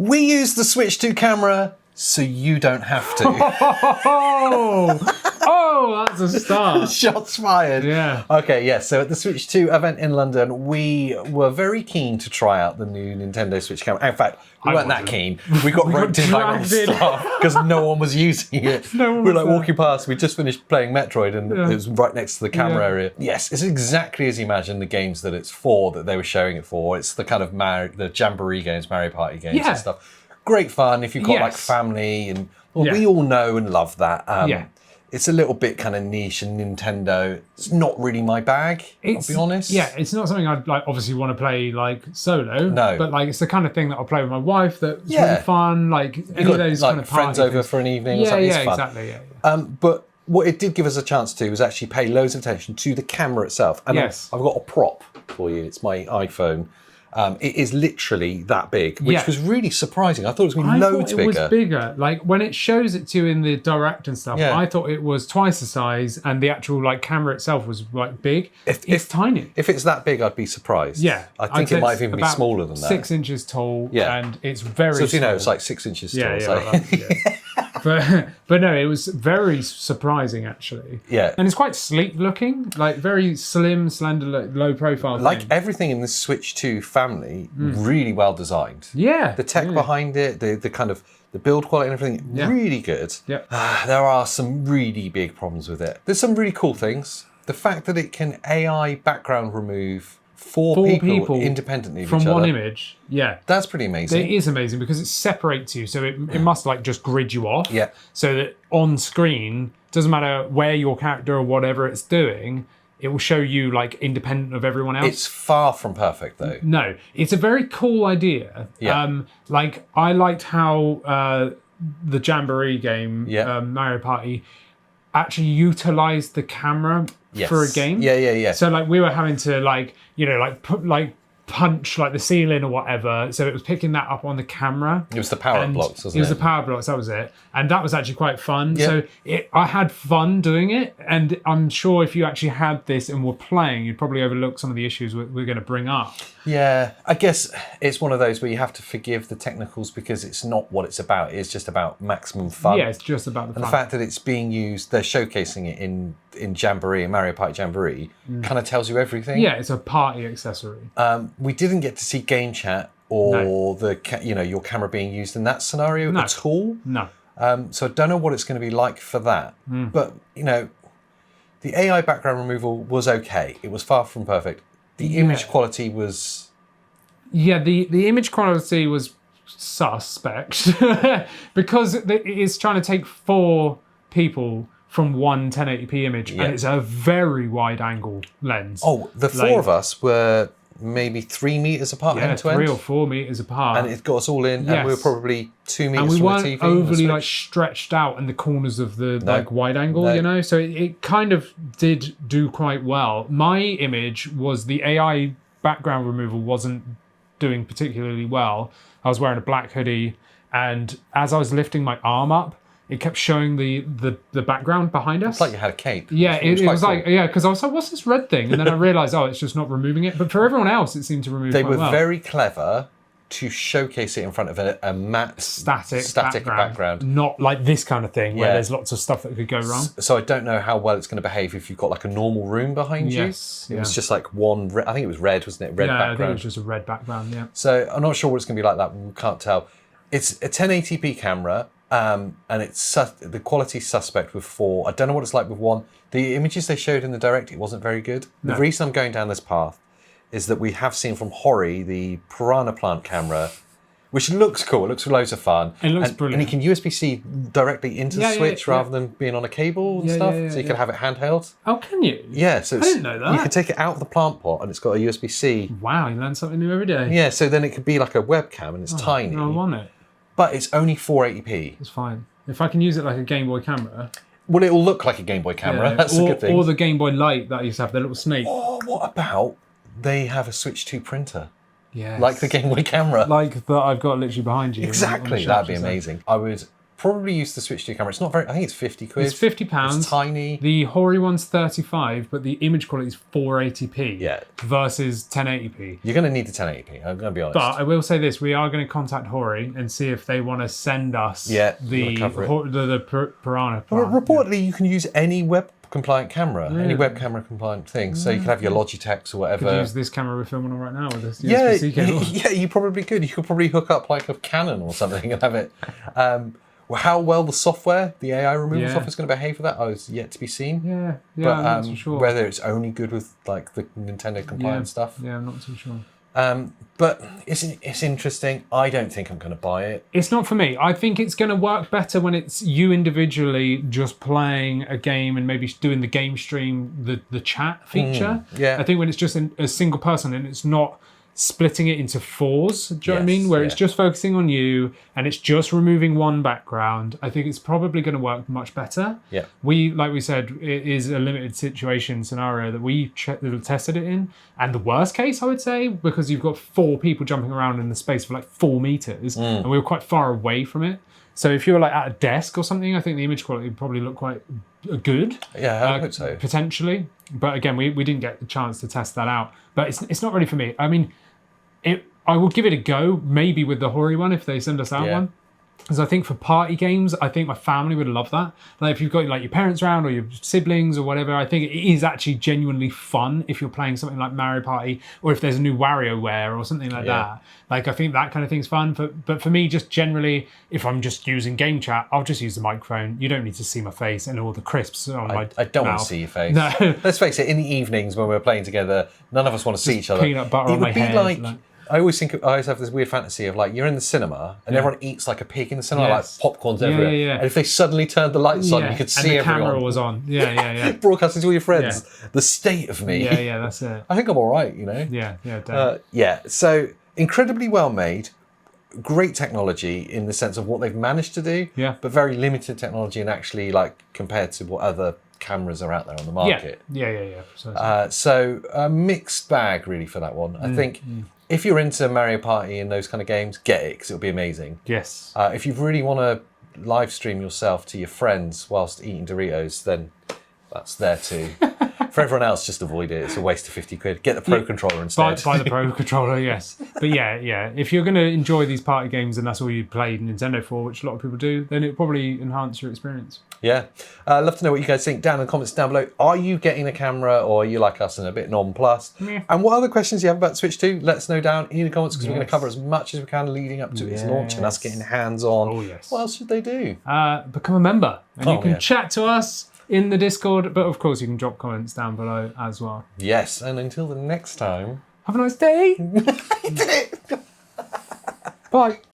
We use the Switch 2 camera so you don't have to. Oh, that's a start. Shots fired. Yeah. Okay, yeah. So at the Switch 2 event in London, we were very keen to try out the new Nintendo Switch camera. In fact, we weren't that keen. We got roped in by all the staff because no one was using it. We were like walking past. We just finished playing Metroid, and it was right next to the camera area. Yes, it's exactly as you imagine the games that it's for, that they were showing it for. It's the kind of the Jamboree games, Mario Party games and stuff. Great fun if you've got like family, and we all know and love that. It's a little bit kind of niche, and Nintendo, it's not really my bag, I'll be honest. Yeah, it's not something I'd like obviously want to play like solo. No. But like it's the kind of thing that I'll play with my wife that's really fun. Like any of those like kind of friends party over things. for an evening or something. It's fun. Exactly. But what it did give us a chance to was actually pay loads of attention to the camera itself. And I've got a prop for you. It's my iPhone. It is literally that big, which was really surprising. I thought it was going to be loads bigger. It was bigger. Like when it shows it to you in the direct and stuff, I thought it was twice the size, and the actual like camera itself was like big. It's tiny. If it's that big, I'd be surprised. Yeah, I think it might even be smaller than that. 6 inches tall. And it's very. So small. you know, it's like 6 inches tall. But no, it was very surprising actually. Yeah. And it's quite sleek looking, like very slim, slender, low profile. Like everything in the Switch 2 family, really well designed. Yeah. The tech behind it, the kind of the build quality and everything, really good. Yeah. There are some really big problems with it. There's some really cool things. The fact that it can AI background remove four people independently of from each other. one image. Yeah. That's pretty amazing. It is amazing because it separates you. So it must like just grid you off. Yeah. So that on screen, doesn't matter where your character or whatever it's doing, it will show you like independent of everyone else. It's far from perfect though. No, it's a very cool idea. Yeah. Like I liked how the Jamboree game, Mario Party, actually utilized the camera for a game. Yeah. So like we were having to like, you know, like put like punch like the ceiling or whatever. So it was picking that up on the camera. It was the power blocks, wasn't it? It was the power blocks, that was it. And that was actually quite fun. Yeah. So I had fun doing it. And I'm sure if you actually had this and were playing, you'd probably overlook some of the issues we're going to bring up. Yeah, I guess it's one of those where you have to forgive the technicals because it's not what it's about. It's just about maximum fun. Yeah, it's just about the fun. And the fact that it's being used, they're showcasing it in Jamboree, Mario Party Jamboree, kind of tells you everything. Yeah, it's a party accessory. We didn't get to see game chat or your camera being used in that scenario at all. No. So I don't know what it's going to be like for that. But, you know, the AI background removal was okay. It was far from perfect. The image quality was... Yeah, the image quality was suspect because it's trying to take 4 people from one 1080p image and it's a very wide angle lens. Oh, the 4 of us were maybe 3 meters apart end to end. 3 or 4 meters apart. And it got us all in and we were probably 2 meters and we from weren't the TV. overly like stretched out in the corners of the like wide angle, you know? So it kind of did do quite well. My image was the AI background removal wasn't doing particularly well. I was wearing a black hoodie and as I was lifting my arm up, it kept showing the background behind us. It's like you had a cape. Yeah, it was like, because I was like, what's this red thing? And then I realised, it's just not removing it. But for everyone else, it seemed to remove it They quite were very clever to showcase it in front of a matte, static background. Not like this kind of thing, where there's lots of stuff that could go wrong. So I don't know how well it's going to behave if you've got like a normal room behind you. It was just like one, I think it was red, wasn't it? Red background. I think it was just a red background, yeah. So I'm not sure what it's going to be like that. We can't tell. It's a 1080p camera. And it's the quality suspect with 4. I don't know what it's like with 1. The images they showed in the direct, it wasn't very good. The reason I'm going down this path is that we have seen from Hori the Piranha Plant camera, which looks cool. It looks loads of fun. It looks brilliant. And you can USB-C directly into the Switch rather than being on a cable and stuff. So you can have it handheld. Oh, can you? Yeah. So I didn't know that. You can take it out of the plant pot and it's got a USB-C. Wow, you learn something new every day. Yeah, so then it could be like a webcam and it's tiny. I want it. But it's only 480p. It's fine. If I can use it like a Game Boy camera. Well, it'll look like a Game Boy camera. That's a good thing. Or the Game Boy Light that I used to have, the little snake. Oh, what about they have a Switch 2 printer? Yeah. Like the Game Boy camera. Like that I've got literally behind you. Exactly. That'd be amazing. I would probably use the Switch 2 camera. It's not very. I think it's 50 quid. It's £50. It's tiny. The Hori one's 35, but the image quality is 480p. Yeah. Versus 1080p. You're going to need the 1080p. I'm going to be honest. But I will say this: we are going to contact Hori and see if they want to send us the Piranha. Well, reportedly, you can use any web compliant camera, any web camera compliant thing. So you could have your Logitechs or whatever. Could use this camera we're filming on right now with this USB-C cable. Yeah, you probably could. You could probably hook up like a Canon or something and have it. How well the software, the AI removal software, is going to behave for that, is yet to be seen. Yeah, but I'm not too sure. Whether it's only good with like the Nintendo compliant stuff. Yeah, I'm not too sure. But it's interesting. I don't think I'm going to buy it. It's not for me. I think it's going to work better when it's you individually just playing a game and maybe doing the game stream, the chat feature. Yeah. I think when it's just a single person and it's not splitting it into fours, do you know what I mean? Where it's just focusing on you and it's just removing one background. I think it's probably going to work much better. Yeah. Like we said, it is a limited situation scenario that we tested it in. And the worst case, I would say, because you've got 4 people jumping around in the space for like 4 meters and we were quite far away from it. So if you were like at a desk or something, I think the image quality would probably look quite good. Yeah, I hope so. Potentially. But again, we didn't get the chance to test that out. But it's not really for me. I mean, I will give it a go, maybe with the Hori one if they send us out one. Because I think for party games, I think my family would love that. Like if you've got like your parents around or your siblings or whatever, I think it is actually genuinely fun if you're playing something like Mario Party or if there's a new WarioWare or something like that. Like I think that kind of thing's fun. But for me, just generally, if I'm just using game chat, I'll just use the microphone. You don't need to see my face and all the crisps on my I don't want to see your face. No. Let's face it, in the evenings when we're playing together, none of us want to see each other. Peanut butter on my head. Like, I always have this weird fantasy of like you're in the cinema and everyone eats like a pig in the cinema, like popcorn's everywhere. Yeah. And if they suddenly turned the lights on, you could see everyone. And the camera was on. Yeah. Broadcasting to all your friends. The state of me. Yeah, that's it. I think I'm all right, you know. Yeah, definitely. So incredibly well made, great technology in the sense of what they've managed to do. Yeah. But very limited technology and actually like compared to what other cameras are out there on the market. Yeah. So a mixed bag really for that one. I think. If you're into Mario Party and those kind of games, get it because it'll be amazing. Yes. If you really want to live stream yourself to your friends whilst eating Doritos, then that's there too. For everyone else, just avoid it. It's a waste of 50 quid. Get the Pro Controller instead. Buy the Pro Controller, yes. But yeah. If you're going to enjoy these party games and that's all you played Nintendo for, which a lot of people do, then it'll probably enhance your experience. Yeah. I'd love to know what you guys think down in the comments down below. Are you getting a camera or are you like us and a bit nonplussed? And what other questions do you have about Switch 2? Let us know down in the comments because we're going to cover as much as we can leading up to its launch and us getting hands on. Oh, yes. What else should they do? Become a member. And you can chat to us in the Discord, but of course you can drop comments down below as well. Yes, and until the next time, have a nice day. You did it. Bye.